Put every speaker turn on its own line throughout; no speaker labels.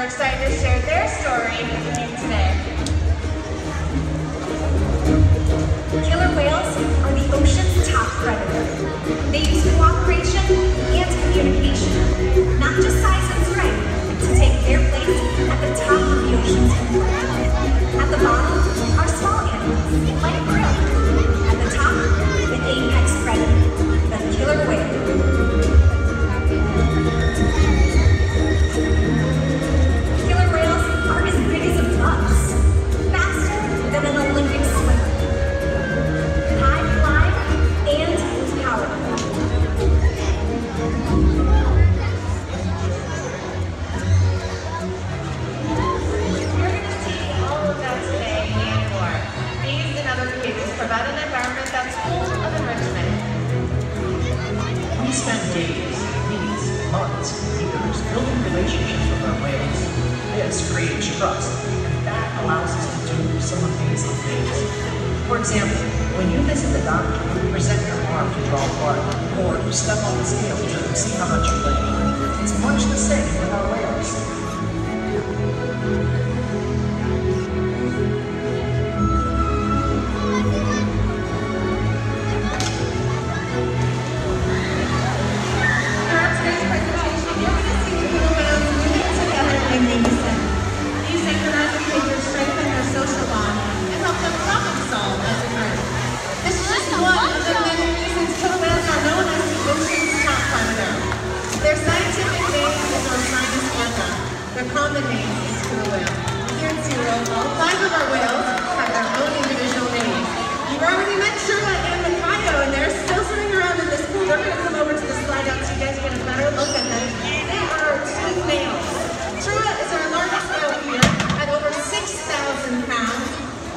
are excited to share their story with you today.
Killer whales are the ocean's top predator. They use cooperation and communication, not just size and strength, to take their place at the top of the ocean's food. At the bottom are small animals, like krill. At the top, the apex predator, the killer whale. Killer whales are as big as a bus, faster than an Olympic swimmer. High flying and powerful.
You're going to see all of that today and more. These and other behaviors provide an environment that's full of enrichment.
We spend days, weeks, months, years building relationships with our whales. This creates trust, and that allows us to do some amazing things. For example, when you visit the doctor, you present your arm to draw blood, or you step on the scale to see how much you weigh. It's much the same with our whales.
Their scientific name is Orca. Their common name is killer whale. Here at SeaWorld, all 5 of our whales have their own individual names. You've already met Sheryl and Orca, and they're still swimming around in this pool. They're going to come over to the slide out so you guys get a better look at them. They are 2 males. Sheryl is our largest whale here at over 6,000 pounds,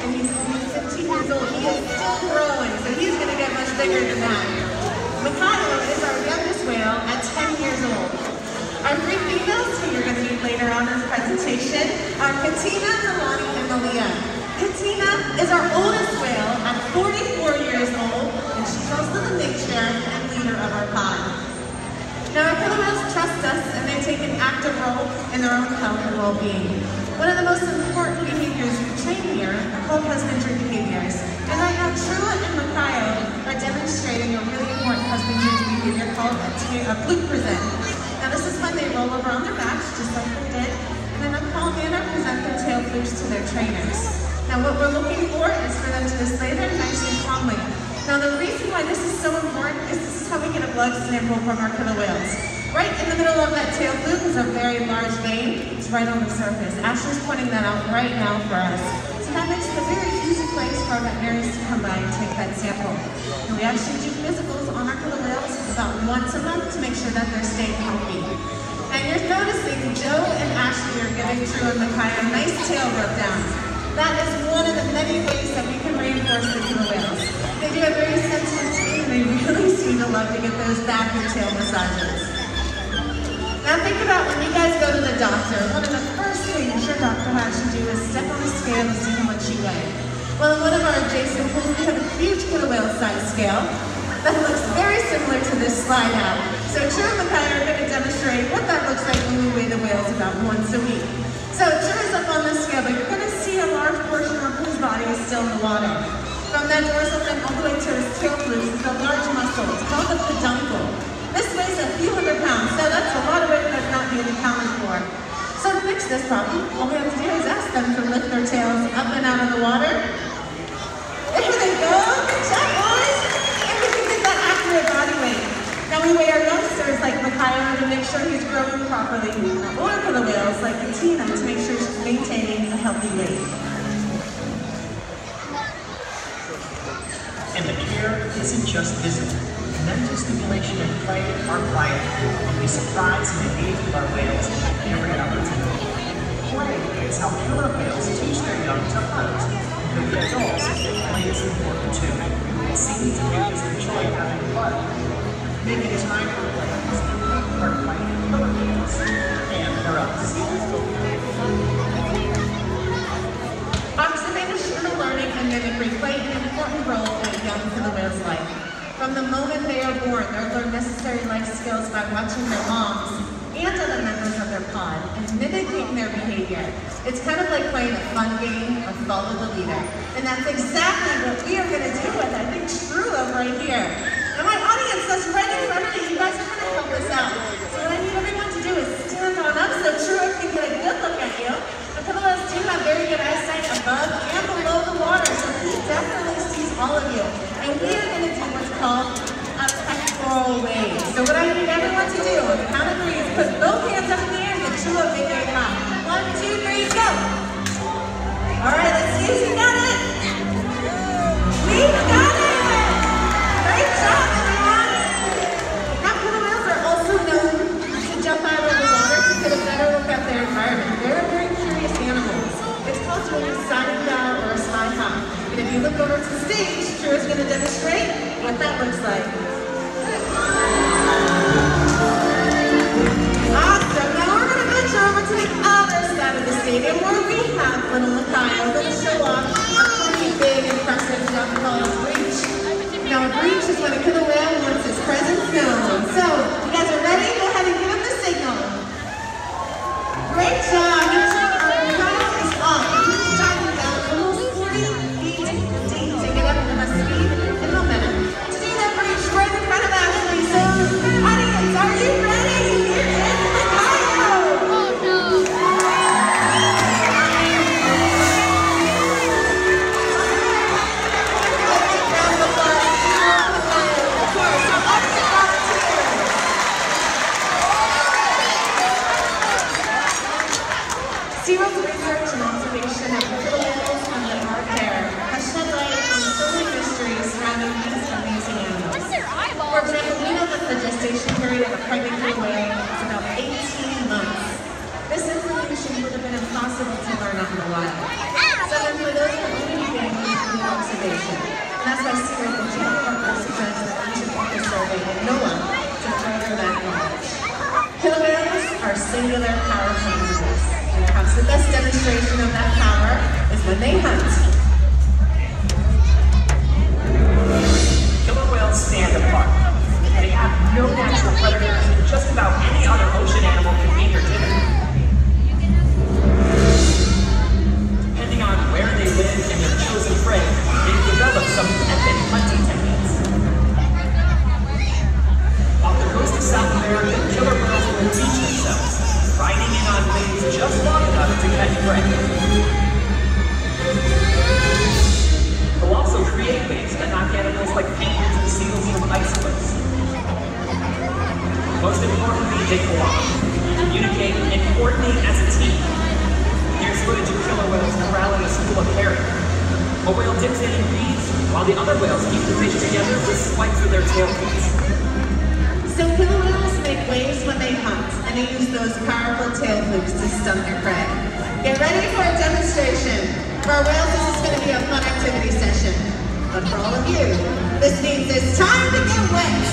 and he's 15 years old. He is still growing, so he's going to get much bigger than that. Mikhail is our youngest whale at 10 years old. Our 3 females who you're going to meet later on in this presentation are Katina, Nalani, and Malia. Katina is our oldest whale at 44 years old, and she's also the matriarch and leader of our pod. Now, our killer whales trust us, and they take an active role in their own health and well-being. One of the most important behaviors we train here are called husbandry behaviors. And right now, Sheryl and Mikhail are demonstrating a really important husbandry behavior called a fluke present. Now, this is when they roll over on their backs, just like they did, and in a calm manner present their tail flukes to their trainers. Now, what we're looking for is for them to display them nice and calmly. Now, the reason why this is so important is this is how we get a blood sample from our killer whales. Right in the middle of that tail fluke is a very large vein. It's right on the surface. Ashley's pointing that out right now for us. So that makes it a very easy place for our veterinarians to come by and take that sample. And we actually do physicals on our killer whales about once a month to make sure that they're staying healthy. And you're noticing Joe and Ashley are giving Drew and Mikhail a nice tail rub down. That is one of the many ways that we can reinforce the killer whales. They do have very sensitive teeth, and they really seem to love to get those back and tail massages. Now think about when you guys go to the doctor, one of the first things your doctor has you do is step on the scale to see how much you weigh. Well, in one of our adjacent pools, we have a huge killer whale size scale that looks very similar to this slide out. So Sheryl and Mikhail are going to demonstrate what that looks like when we weigh the whales about once a week. So Sheryl's up on the scale, but you're going to see a large portion of his body is still in the water. From that dorsal fin all the way to his tail flukes is a large muscle. It's called the peduncle. This weighs a few hundred pounds, so that's a lot of weight that's not being accounted for. So to fix this problem, all we have to do is ask them to lift their tails up and out of the water. There they go, good job, boys! And we can get that accurate body weight. Now we weigh our youngsters like Mikhail to make sure he's growing properly, or for the whales like Katina to make sure she's maintaining a healthy weight.
And the care isn't just physical. Mental stimulation and play are vital. We surprise and engage with our whales every opportunity. Play is how killer whales teach their young to hunt. For the adults, play is important too. It seems to make us enjoy having fun. Making time for play is an important part of life for killer whales and for us.
Observation, learning, and mimicry play an important role in a young killer whale's life. From the moment they are born, they'll learn necessary life skills by watching their moms and other members of their their pod and mimicking their behavior. It's kind of like playing a fun game of follow the leader. And that's exactly what we are going to do with, I think, Sheryl right here. And my audience that's right in front of me, you guys are going to help us out. So what I need everyone to do is stand on up so Sheryl can get a good look at you. The couple of us do have very good eyesight above and below the water, so he definitely sees all of you. And we are going to do what's called a pectoral wave. So what I need everyone to do, on the count of three, is put both hands up in the air and get you a big wave high. 1, 2, 3, go! All right, let's see if you got it. We got it! Great job, everyone! Now, killer whales are also known to jump out of the water to get a better look at their environment. They're very curious animals. It's called swimming sliding down or sky high. And if you look over to the stage, Sheryl is going to demonstrate what that looks like. Awesome. Now we're going to venture over to the other side of the stadium where we have little Mikhail going to show off a pretty big, impressive jump called a breach. Now a breach is when a killer whale wants its presence known. So, you guys are ready? Go ahead and give him the signal. Great job. Mikhail is off. He's diving down almost 40 feet deep to get up to the speed and momentum. To do that breach right in front of Ashley. So, audience, are you ready? Here is Mikhail. Oh no. SeaWorld's research and observation of killer whales and the Orca has shed light on so many mysteries surrounding these amazing animals. For example, we know that the gestation period of a pregnant killer whale is about 18 months. This information would have been impossible to learn out in the wild. So then for those who only began with observation, and that's why SeaWorld and Sheryl partners suggest that we should take a survey of NOAA to further that knowledge. Killer whales are singular, powerful animals. Perhaps the best demonstration of that power is when they hunt.
Killer whales stand apart. They have no natural predators, and just about any other ocean animal can be their dinner. Depending on where they live and their chosen prey, they've developed some epic hunting techniques. Off the coast of South America, killer whales will teach themselves, riding in on waves just long enough to catch prey. They'll also create waves that knock animals like penguins and seals from ice cliffs. Most importantly, they cooperate, communicate, and coordinate as a team. Here's footage of killer whales corralling a school of parrot. A whale dips in and feeds, while the other whales keep the fish together with swipes of their tail fins.
So killer whales make waves when they hunt, and they use those powerful tail flukes to stun their prey. Get ready for a demonstration. For our whales, this is going to be a fun activity session. But for all of you, this means it's time to get wet.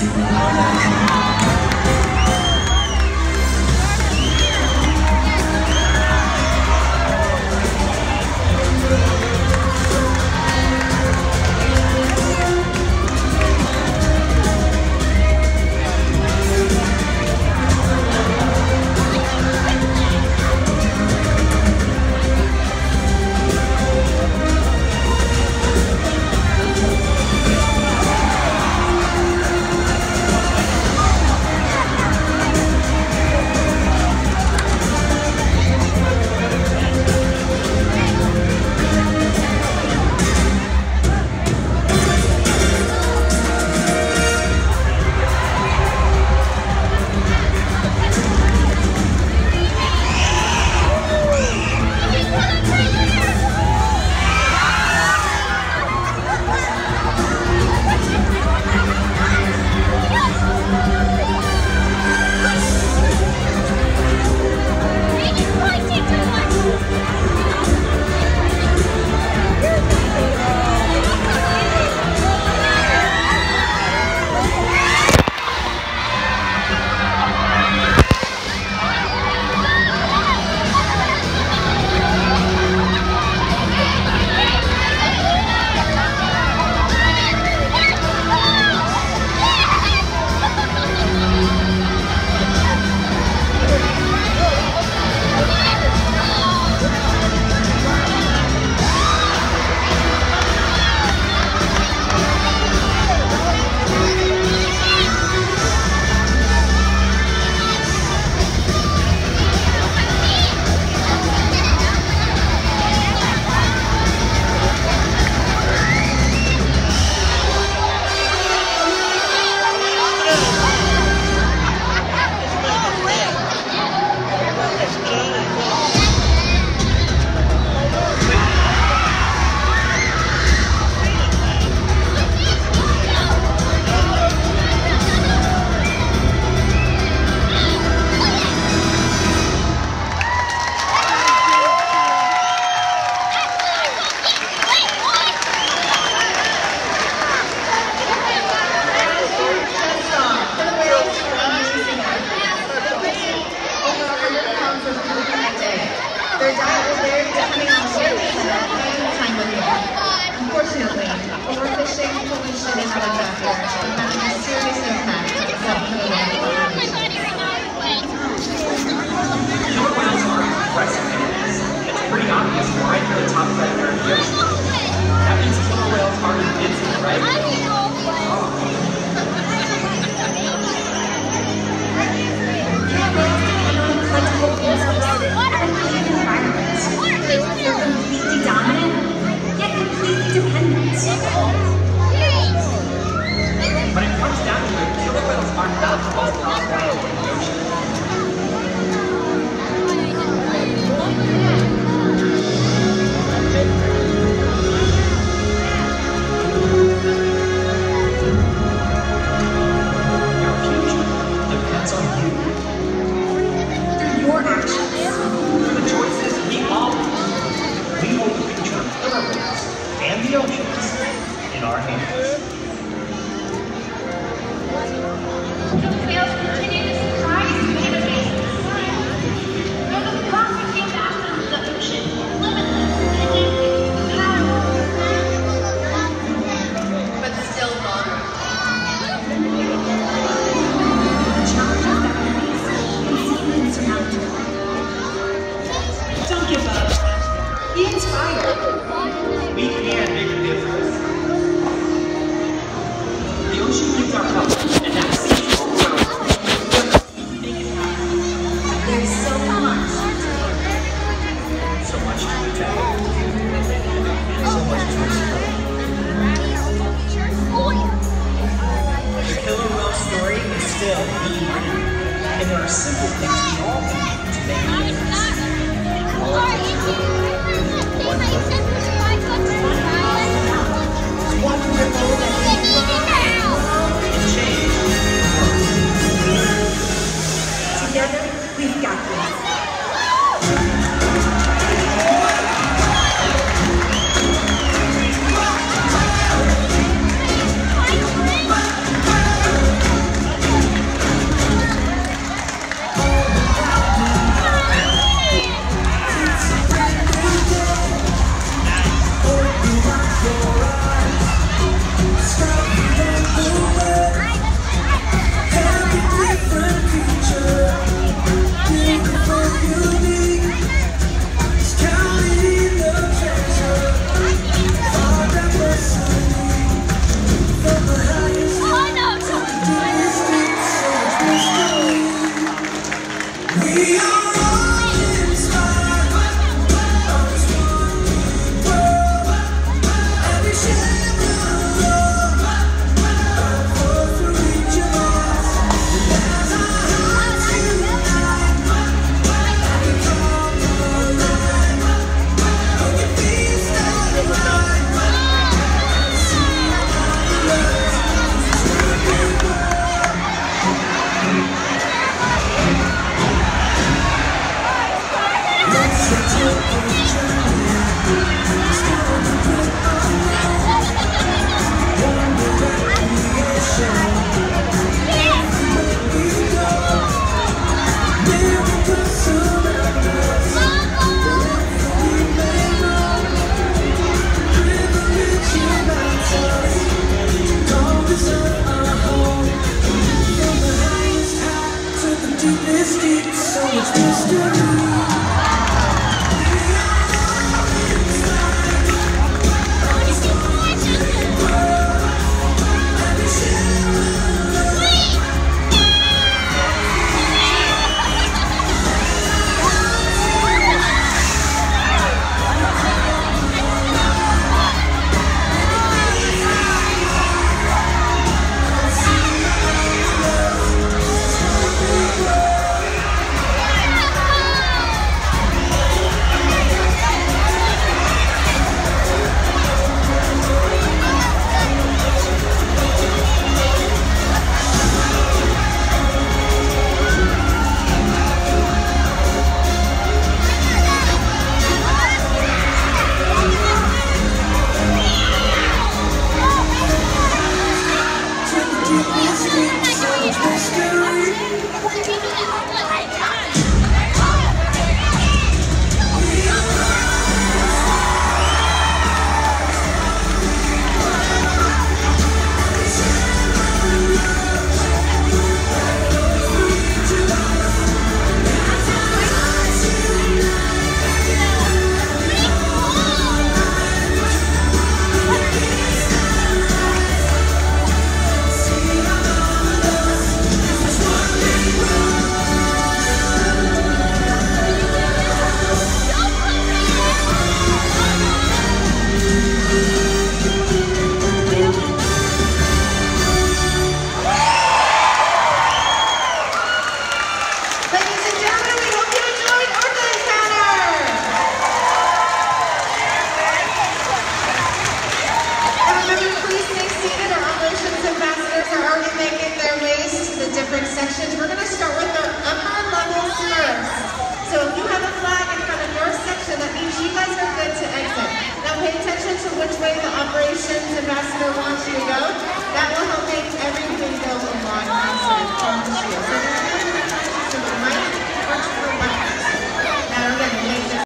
here and having a serious impact on the killer whale population.
Killer whales are impressive animals. It's pretty obvious why they're the top predator in the ocean. That means killer whales aren't invincible, right?
They're completely dominant, yet completely dependent.
When it comes down to it, killer whales aren't that the most powerful animal in the ocean. Your future depends on you.
Through your actions.
The choices we all make. We hold the future of killer whales and the oceans in our hands.
Killer whales continue to surprise and amaze us. They're the perfect ambassadors of the ocean, limitless, connected, powerful.
But still vulnerable.
The challenges that we face can seem insurmountable.
Don't give up. Be inspired.
We can make a difference. The ocean needs our help, and that's SeaWorld.
There's so much.
So much to protect. So much to explore. The killer whale story is still being written, and there are simple things